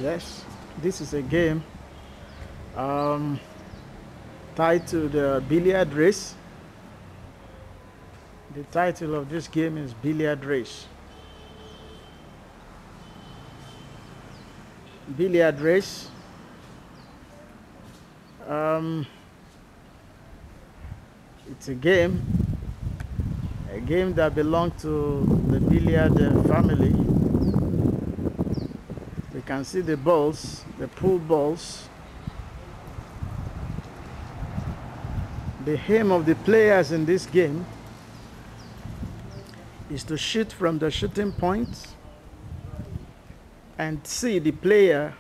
Yes, this is a game titled Billiard Race. The title of this game is Billiard Race. Billiard Race. It's a game that belongs to the billiard family. We can see the balls, the pool balls. The aim of the players in this game is to shoot from the shooting point and see the player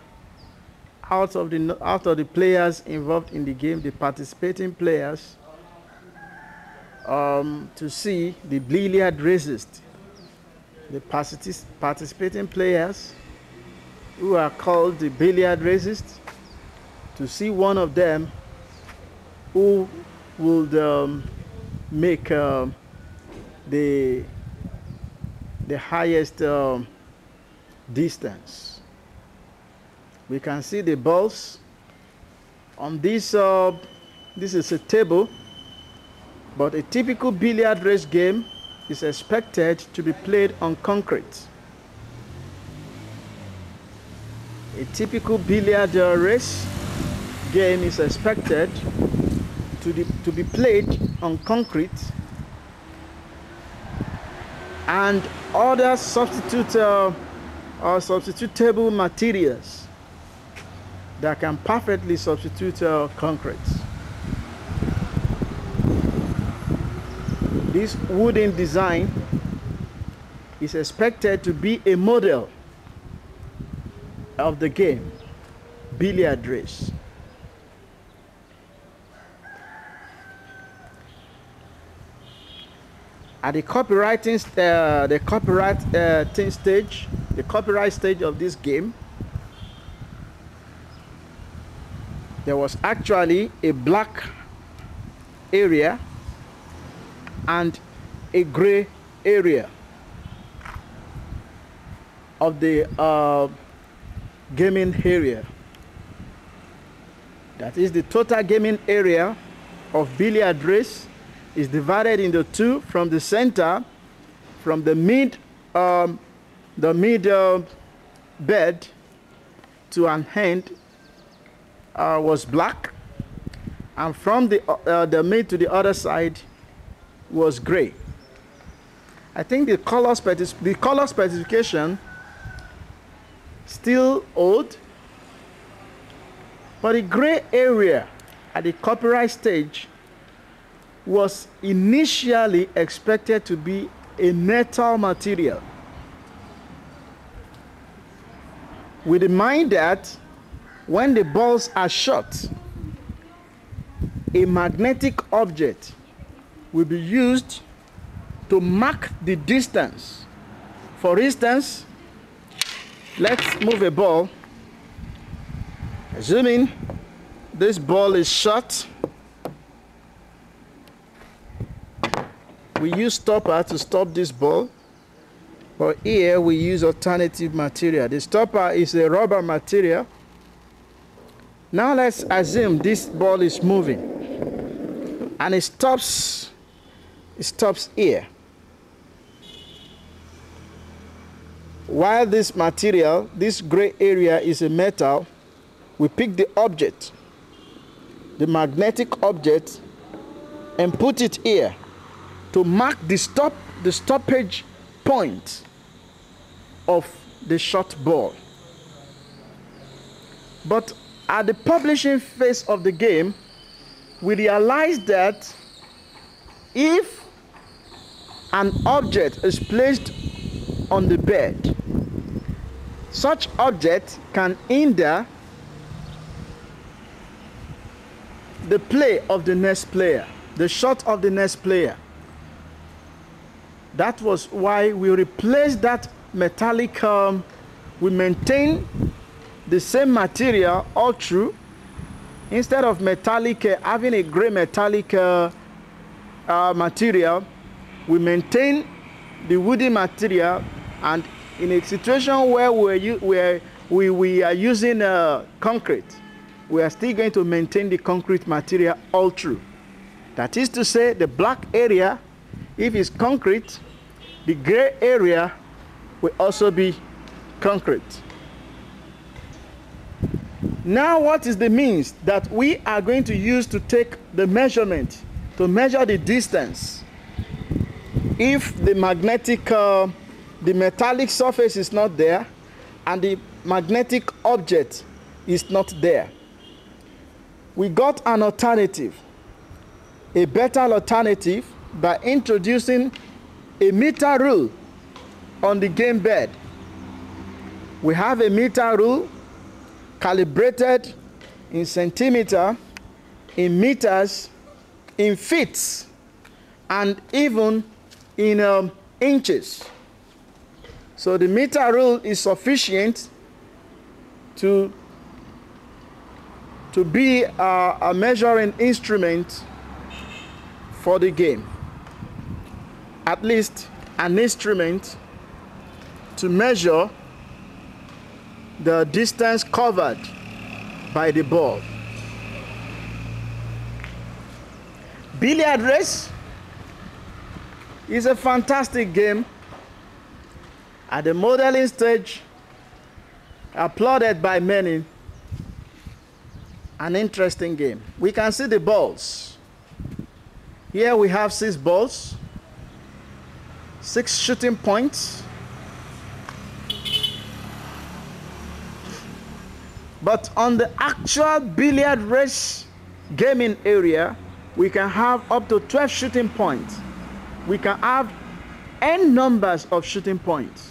out of the players involved in the game, the participating players, to see the billiard races, the participating players who are called the billiard races, to see one of them who would make the highest distance. We can see the balls on this. This is a table, but a typical billiard race game is expected to be played on concrete. A typical billiard race game is expected to be played on concrete, and other substitutable materials that can perfectly substitute concrete. This wooden design is expected to be a model of the game Billiard Race. At the copyright stage of this game, there was actually a black area and a gray area of the gaming area. That is, the total gaming area of Billiard Race is divided into two. From the center, from the mid bed to an end was black, and from the mid to the other side was gray. I think the color specification still old, but the gray area at the copyright stage was initially expected to be a metal material, with in mind that when the balls are shot, a magnetic object will be used to mark the distance. For instance, let's move a ball. Assuming this ball is shot, we use stopper to stop this ball, but here we use alternative material. The stopper is a rubber material. Now let's assume this ball is moving and it stops here. While this material, this gray area, is a metal, we pick the object, the magnetic object, and put it here to mark the stoppage point of the shot ball. But at the publishing phase of the game, we realized that if an object is placed on the bed, such object can hinder the play of the next player, the shot of the next player. That was why we replaced that metallic, we maintain the same material all through. Instead of metallic, having a gray metallic material, we maintain the wooden material, and in a situation where we are using concrete, we are still going to maintain the concrete material all through. That is to say, the black area, if it's concrete, the gray area will also be concrete. Now, what is the means that we are going to use to take the measurement, to measure the distance? If the the metallic surface is not there, and the magnetic object is not there, we got an alternative, a better alternative, by introducing a meter rule on the game bed. We have a meter rule calibrated in centimeter, in meters, in feet, and even in inches. So the meter rule is sufficient to be a measuring instrument for the game. At least an instrument to measure the distance covered by the ball. Billiard Race is a fantastic game at the modeling stage, applauded by many. An interesting game. We can see the balls. Here we have 6 balls, 6 shooting points. But on the actual billiard race gaming area, we can have up to 12 shooting points. We can have n numbers of shooting points.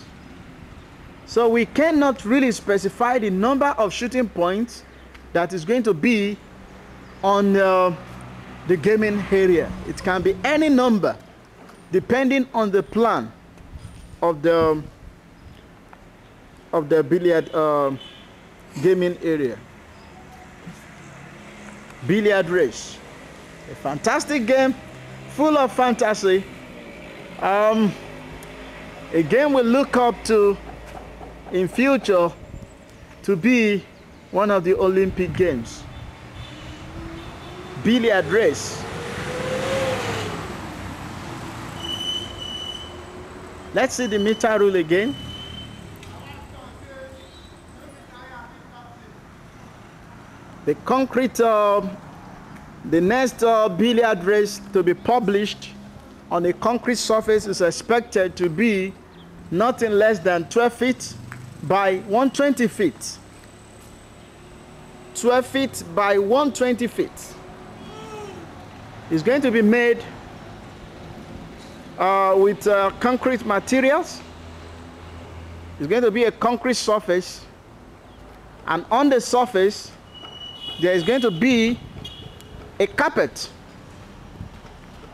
So we cannot really specify the number of shooting points that is going to be on the gaming area. It can be any number depending on the plan of the billiard gaming area. Billiard Race, a fantastic game, full of fantasy. A game we look up to in future to be one of the Olympic Games. Billiard Race. Let's see the meter rule again. The concrete, the next billiard race to be published on a concrete surface is expected to be nothing less than 12 feet by 120 feet. 12 feet by 120 feet. It's going to be made with concrete materials. It's going to be a concrete surface, and on the surface there is going to be a carpet,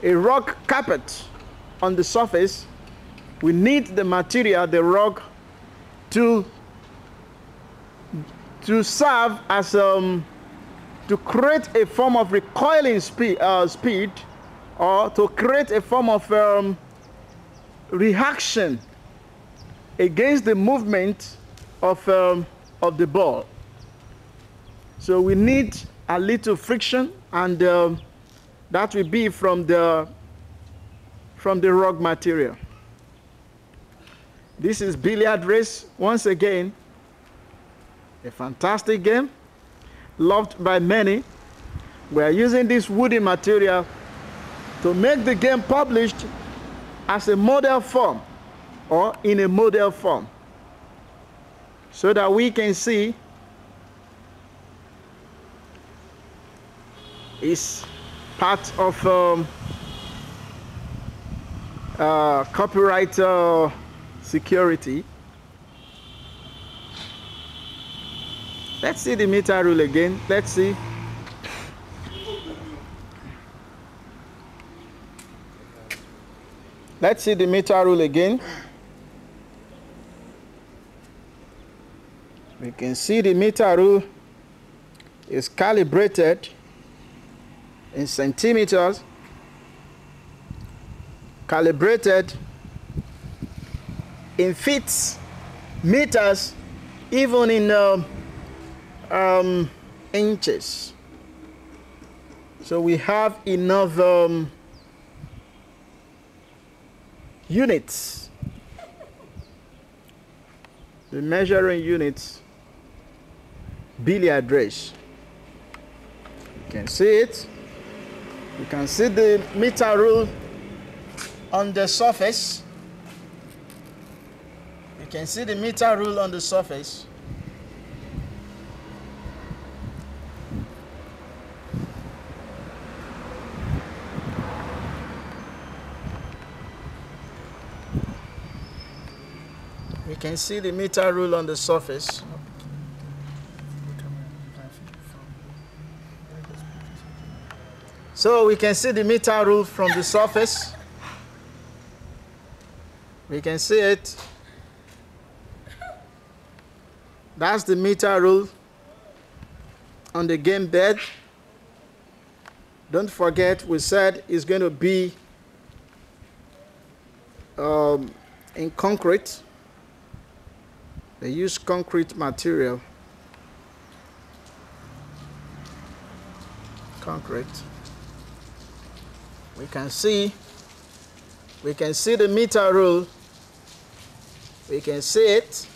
a rug carpet on the surface. We need the material, the rug, to serve as to create a form of recoiling speed, or to create a form of reaction against the movement of the ball. So we need a little friction, and that will be from the rug material. This is Billiard Race. Once again, a fantastic game, loved by many. We are using this woody material to make the game published as a model form, or in a model form, so that we can see it's part of copyright security. Let's see the meter rule again. Let's see. Let's see the meter rule again. We can see the meter rule is calibrated in centimeters, calibrated in feet, meters, even in inches. So we have enough units, the measuring units, billiard race. You can see it. You can see the meter rule on the surface. You can see the meter rule on the surface. You can see the meter rule on the surface. So we can see the meter rule from the surface. We can see it. That's the meter rule on the game bed. Don't forget, we said it's going to be in concrete. They use concrete material. Concrete. We can see the meter rule. We can see it.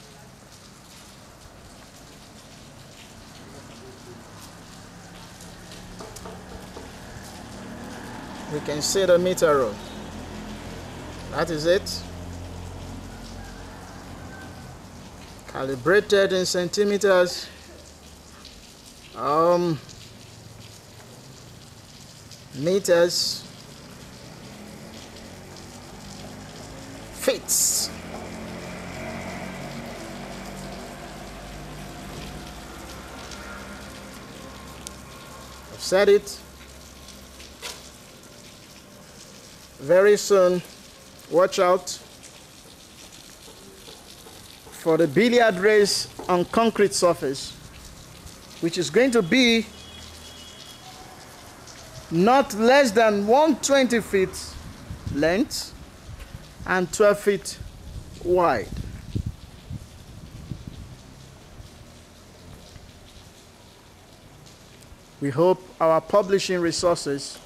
We can see the meter rule. That is it. Calibrated in centimeters. Meters. Feet. I've said it. Very soon, watch out for the billiard race on concrete surface, which is going to be not less than 120 feet length and 12 feet wide. We hope our publishing resources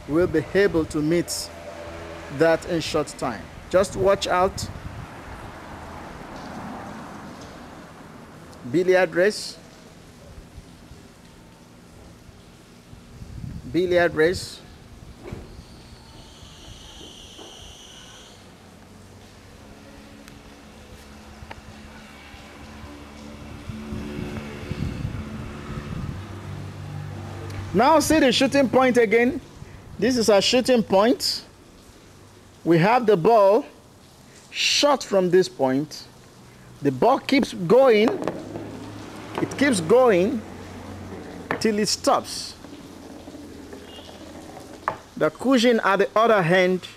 will be able to meet that in short time. Just watch out. Billiard race. Billiard race. Now see the shooting point again. This is our shooting point. We have the ball shot from this point. The ball keeps going. It keeps going till it stops. The cushion at the other hand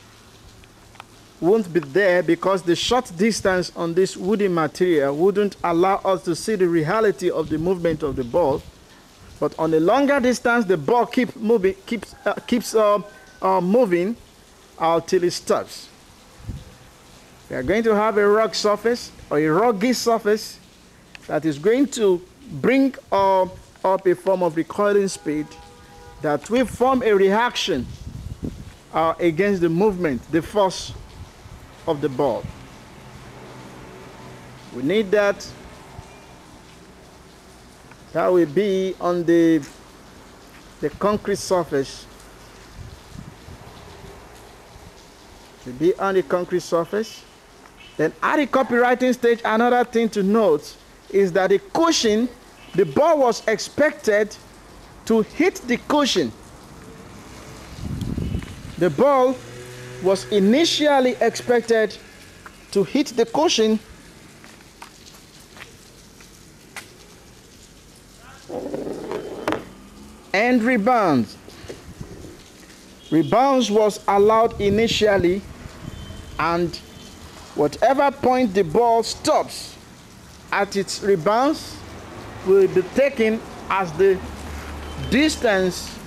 won't be there because the short distance on this wooden material wouldn't allow us to see the reality of the movement of the ball. But on a longer distance, the ball keeps moving till it stops. We are going to have a rock surface or a rocky surface that is going to bring up a form of recoiling speed that will form a reaction against the movement, the force of the ball. We need that. That will be on the concrete surface. It will be on the concrete surface. Then at the copywriting stage, another thing to note is that the cushion, the ball was expected to hit the cushion. The ball was initially expected to hit the cushion and rebounds. Rebounds was allowed initially, and whatever point the ball stops at its rebounds will be taken as the distance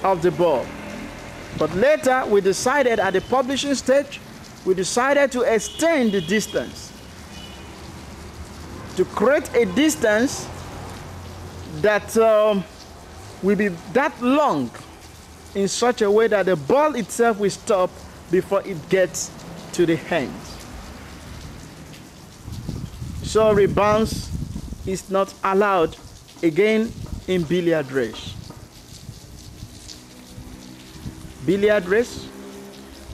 of the ball. But later we decided at the publishing stage, we decided to extend the distance. to create a distance that will be that long in such a way that the ball itself will stop before it gets to the hand. So rebounds is not allowed again in billiard race. Billiard race,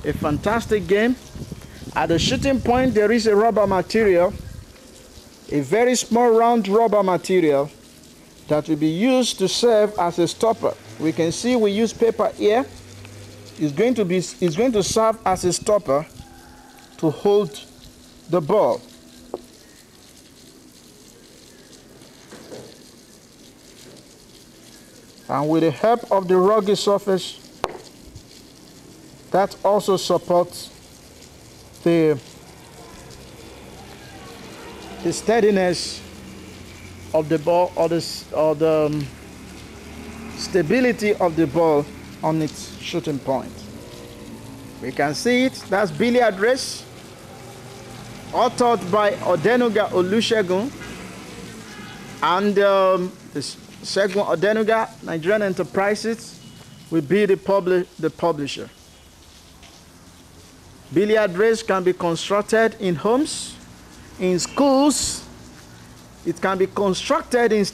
a fantastic game. At the shooting point, there is a rubber material, a very small round rubber material that will be used to serve as a stopper. We can see we use paper here. It's going to serve as a stopper to hold the ball. And with the help of the rugged surface, that also supports the steadiness of the ball, or the stability of the ball on its shooting point. We can see it. That's Billiard Race, authored by Odenuga Olusegun and Segun Odenuga. Nigerian Enterprises will be the publisher. Billiard race can be constructed in homes, in schools. It can be constructed in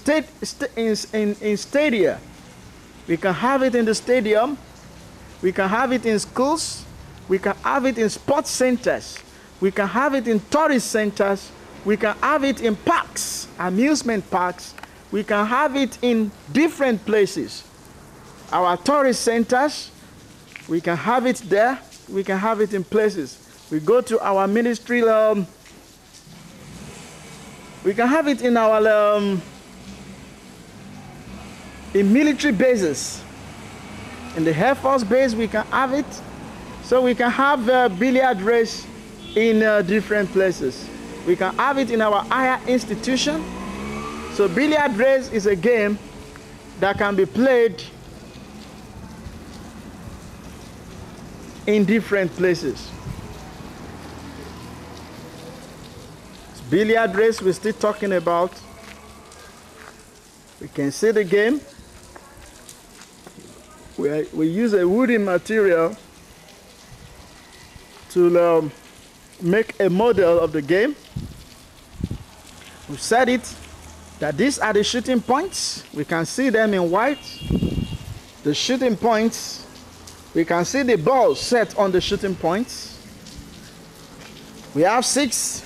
stadia. We can have it in the stadium. We can have it in schools. We can have it in sports centers. We can have it in tourist centers. We can have it in parks, amusement parks. We can have it in different places. Our tourist centers, we can have it there. We can have it in places. We go to our ministry, we can have it in our in military bases. In the Air Force base, we can have it. So we can have billiard race in different places. We can have it in our higher institution. So billiard race is a game that can be played in different places. It's billiard race we're still talking about. We can see the game. We use a wooden material to make a model of the game. We've said it that these are the shooting points. We can see them in white. The shooting points. We can see the ball set on the shooting points. We have 6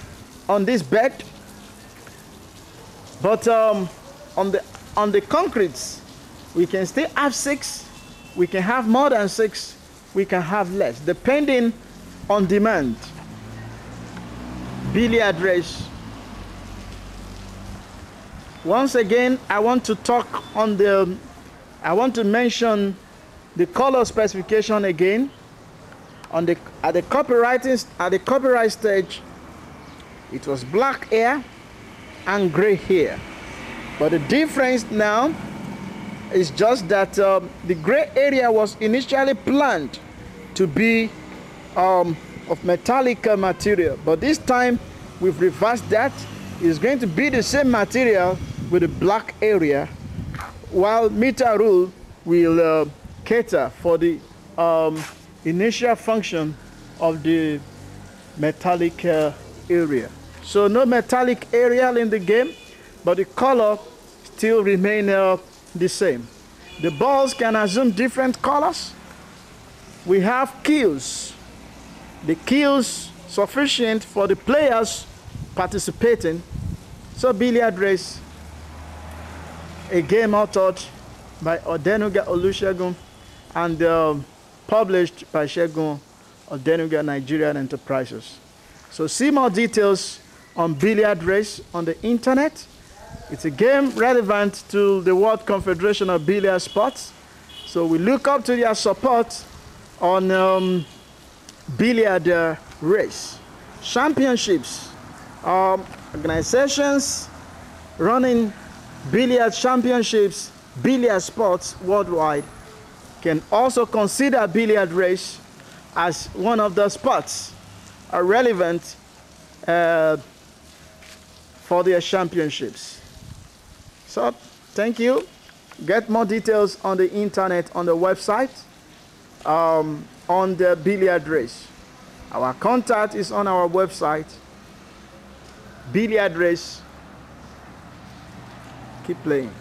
on this bed, but on the concretes, we can still have 6. We can have more than 6. We can have less, depending on demand. Billiard race. Once again, I want to mention the color specification again. At the copyright stage, it was black here and gray here. But the difference now is just that the gray area was initially planned to be of metallic material, but this time we've reversed that. It's going to be the same material with the black area, while meter rule will cater for the initial function of the metallic area. So no metallic area in the game, but the color still remain the same. The balls can assume different colors. We have cues. The cues sufficient for the players participating. So billiard race, a game authored by Odenuga Olusegun and published by Segun Odenuga Nigerian Enterprises. So see more details on billiard race on the internet. It's a game relevant to the World Confederation of Billiard Sports. So we look up to their support on billiard race. Championships, organizations running billiard championships, billiard sports worldwide can also consider billiard race as one of the sports relevant for their championships. So, thank you. Get more details on the internet, on the website, on the Billiard Race. Our contact is on our website, Billiard Race. Keep playing.